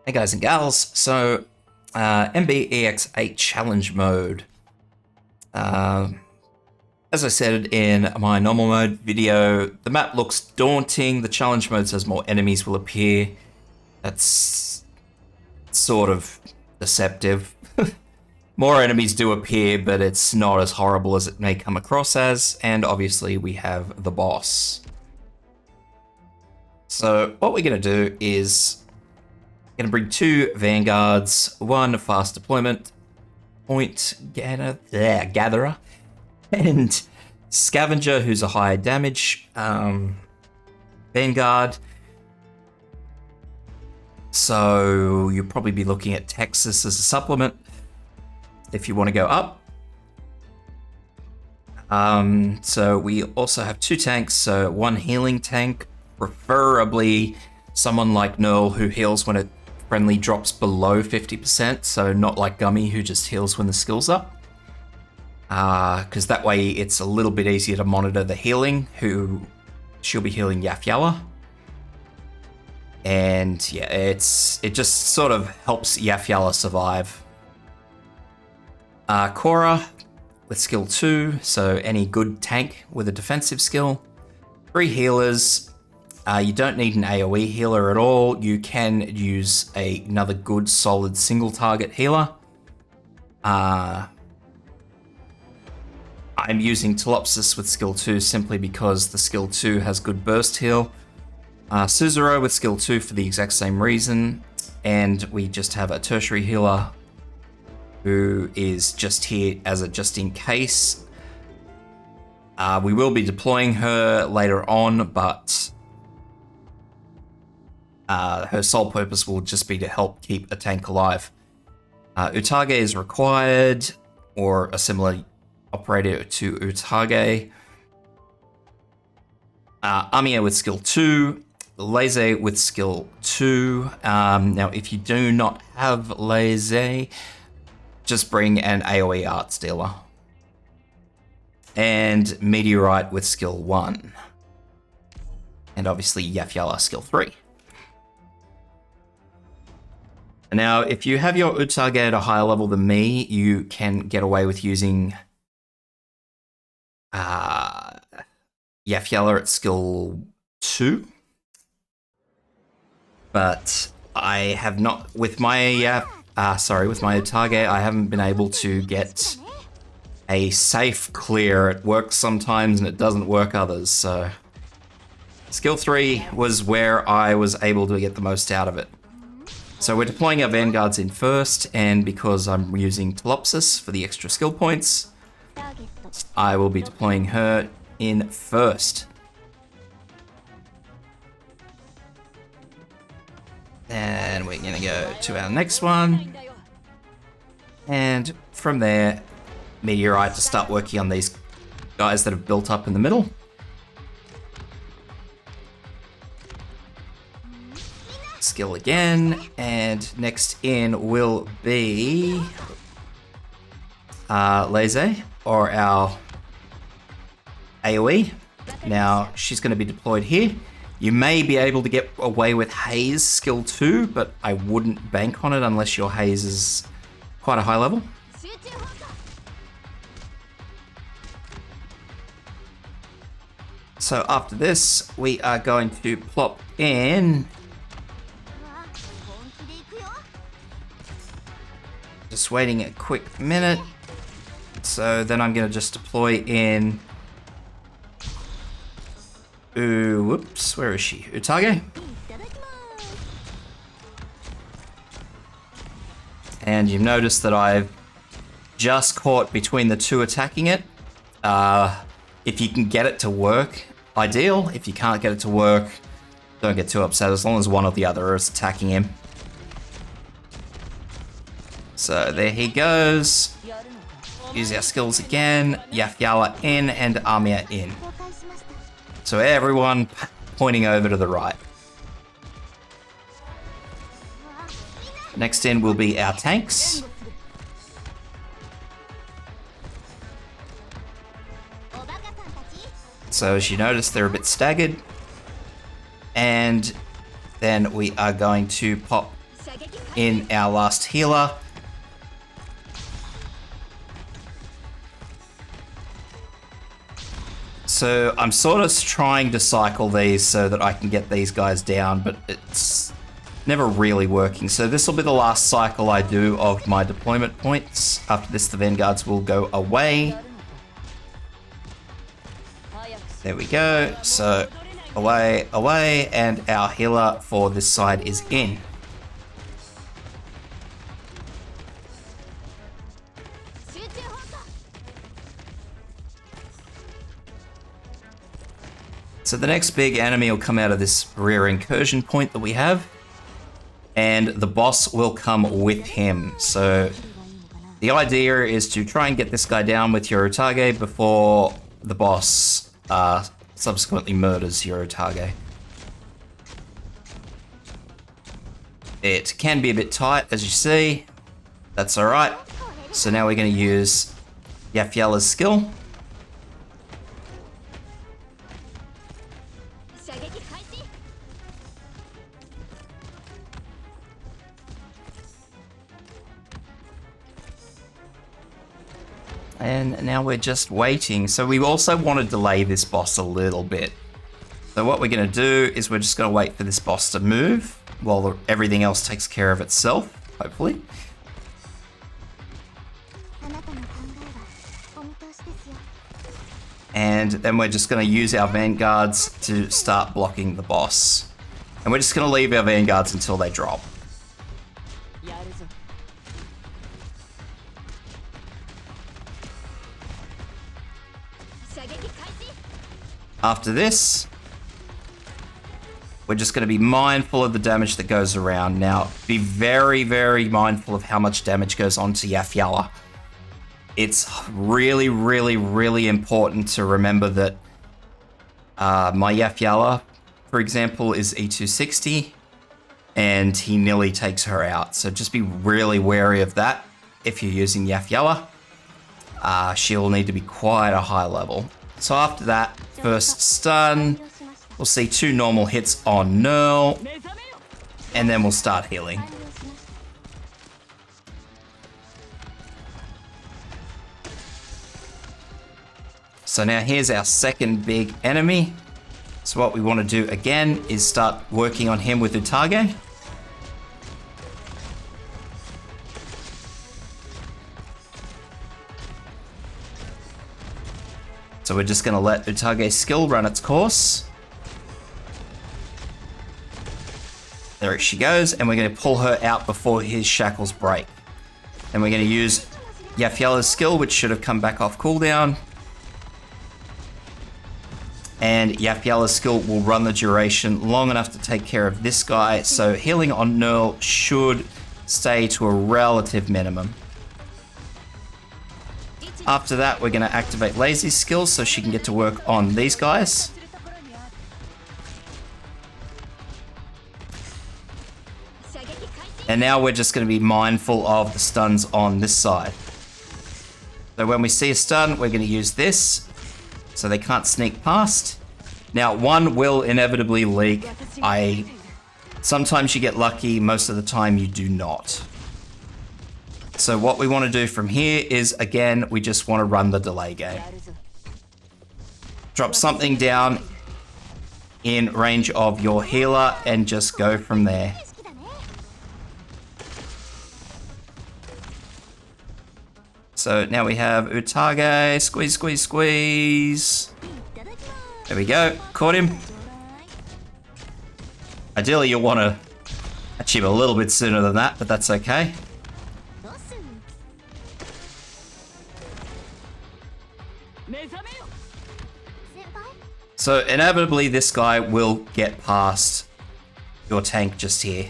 Hey guys and gals, so MB-EX-8 challenge mode. As I said in my normal mode video, the map looks daunting. The challenge mode says more enemies will appear. That's sort of deceptive. More enemies do appear, but it's not as horrible as it may come across as, and obviously we have the boss. So what we're going to do is going to bring 2 vanguards, 1 fast deployment point gatherer, and scavenger, who's a high damage vanguard. So you'll probably be looking at Texas as a supplement if you want to go up. So we also have 2 tanks, so 1 healing tank, preferably someone like Nerl who heals when a friendly drops below 50%, so not like Gummy who just heals when the skill's up. Because that way it's a little bit easier to monitor the healing, she'll be healing Yafyala. And yeah, it just sort of helps Yafyala survive. Korra with skill 2, so any good tank with a defensive skill. 3 healers. You don't need an AoE healer at all. You can use another good solid single target healer. I'm using Telopsis with skill 2 simply because the skill 2 has good burst heal. Suzuro with skill 2 for the exact same reason. And we just have a tertiary healer who is just here as a just in case. We will be deploying her later on, but her sole purpose will just be to help keep a tank alive. Utage is required, or a similar operator to Utage. Amiya with skill 2, Laze with skill 2. Now, if you do not have Laze, just bring an AoE Arts Dealer. And Meteorite with skill 1. And obviously Yafyala skill 3. Now, if you have your Utage at a higher level than me, you can get away with using Yafyala at skill 2. But I have not, with my Utage, I haven't been able to get a safe clear. It works sometimes and it doesn't work others, so skill 3 was where I was able to get the most out of it. So we're deploying our vanguards in first, and because I'm using Telopsis for the extra skill points, I will be deploying her in first. And we're gonna go to our next one. And from there, Meteorite to start working on these guys that have built up in the middle. Skill again, and next in will be Laze, or our AoE. Now, she's going to be deployed here. You may be able to get away with Haze skill 2, but I wouldn't bank on it unless your Haze is quite a high level. So after this, we are going to plop in just waiting a quick minute. So then I'm going to just deploy in. Whoops, where is she? Utage. And you've noticed that I've just caught between the 2 attacking it. If you can get it to work, ideal. If you can't get it to work, don't get too upset as long as one or the other is attacking him. So there he goes. Use our skills again. Yafyala in and Amiya in. So everyone pointing over to the right. Next in will be our tanks. So as you notice, they're a bit staggered. And then we are going to pop in our last healer. So I'm sort of trying to cycle these so that I can get these guys down, but it's never really working. So this will be the last cycle I do of my deployment points. After this, the Vanguards will go away. There we go. So away, away, and our healer for this side is in. So the next big enemy will come out of this rear incursion point that we have, and the boss will come with him. So the idea is to try and get this guy down with Yorotage before the boss subsequently murders Yorotage. It can be a bit tight, as you see. That's alright. So now we're going to use Yaphiela's skill. And now we're just waiting. So we also want to delay this boss a little bit. So what we're going to do is we're just going to wait for this boss to move while everything else takes care of itself, hopefully. And then we're just going to use our Vanguards to start blocking the boss. And we're just going to leave our Vanguards until they drop. After this, we're just going to be mindful of the damage that goes around. Now, be very, very mindful of how much damage goes on to Yaphiela. It's really, really, really important to remember that my Yaphiela, for example, is E260, and he nearly takes her out. So just be really wary of that if you're using Yaphiela. She'll need to be quite a high level. So after that, first stun, we'll see 2 normal hits on Nerl, and then we'll start healing. So now here's our second big enemy. So what we want to do again is start working on him with Utage. So we're just going to let Utage's skill run its course. There she goes, and we're going to pull her out before his shackles break. And we're going to use Yaphiela's skill, which should have come back off cooldown. And Yaphiela's skill will run the duration long enough to take care of this guy, so healing on Nerl should stay to a relative minimum. After that, we're going to activate Lazy's skills so she can get to work on these guys. And now we're just going to be mindful of the stuns on this side. So when we see a stun, we're going to use this so they can't sneak past. Now, one will inevitably leak. Sometimes you get lucky, most of the time you do not. So what we want to do from here is, again, we just want to run the delay game. Drop something down in range of your healer and just go from there. So now we have Utage, squeeze, squeeze, squeeze. There we go, caught him. Ideally you'll want to achieve a little bit sooner than that, but that's okay. So inevitably this guy will get past your tank just here.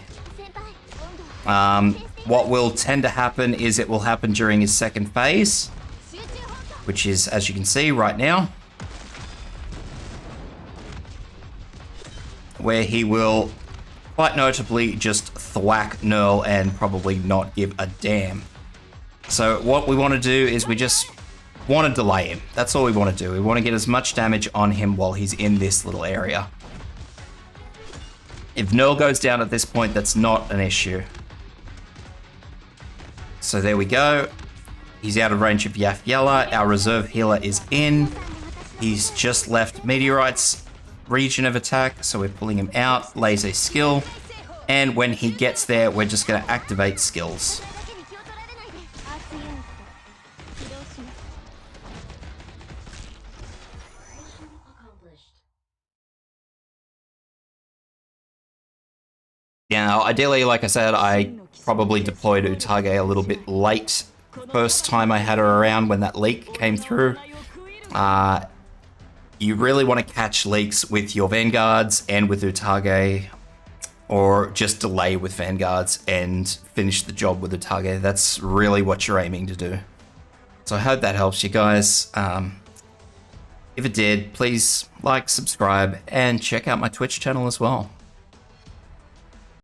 What will tend to happen is it will happen during his second phase, which is, as you can see right now, where he will quite notably just thwack Nerl and probably not give a damn. So what we want to do is we just want to delay him. That's all we want to do. We want to get as much damage on him while he's in this little area. If Nerl goes down at this point, that's not an issue. So there we go. He's out of range of Yafyella. Our reserve healer is in. He's just left Meteorite's region of attack, so we're pulling him out. Laser skill. And when he gets there, we're just going to activate skills. Now, ideally, like I said, I probably deployed Utage a little bit late. First time I had her around when that leak came through. You really want to catch leaks with your Vanguards and with Utage, or just delay with Vanguards and finish the job with Utage. That's really what you're aiming to do. So I hope that helps you guys. If it did, please like, subscribe, and check out my Twitch channel as well.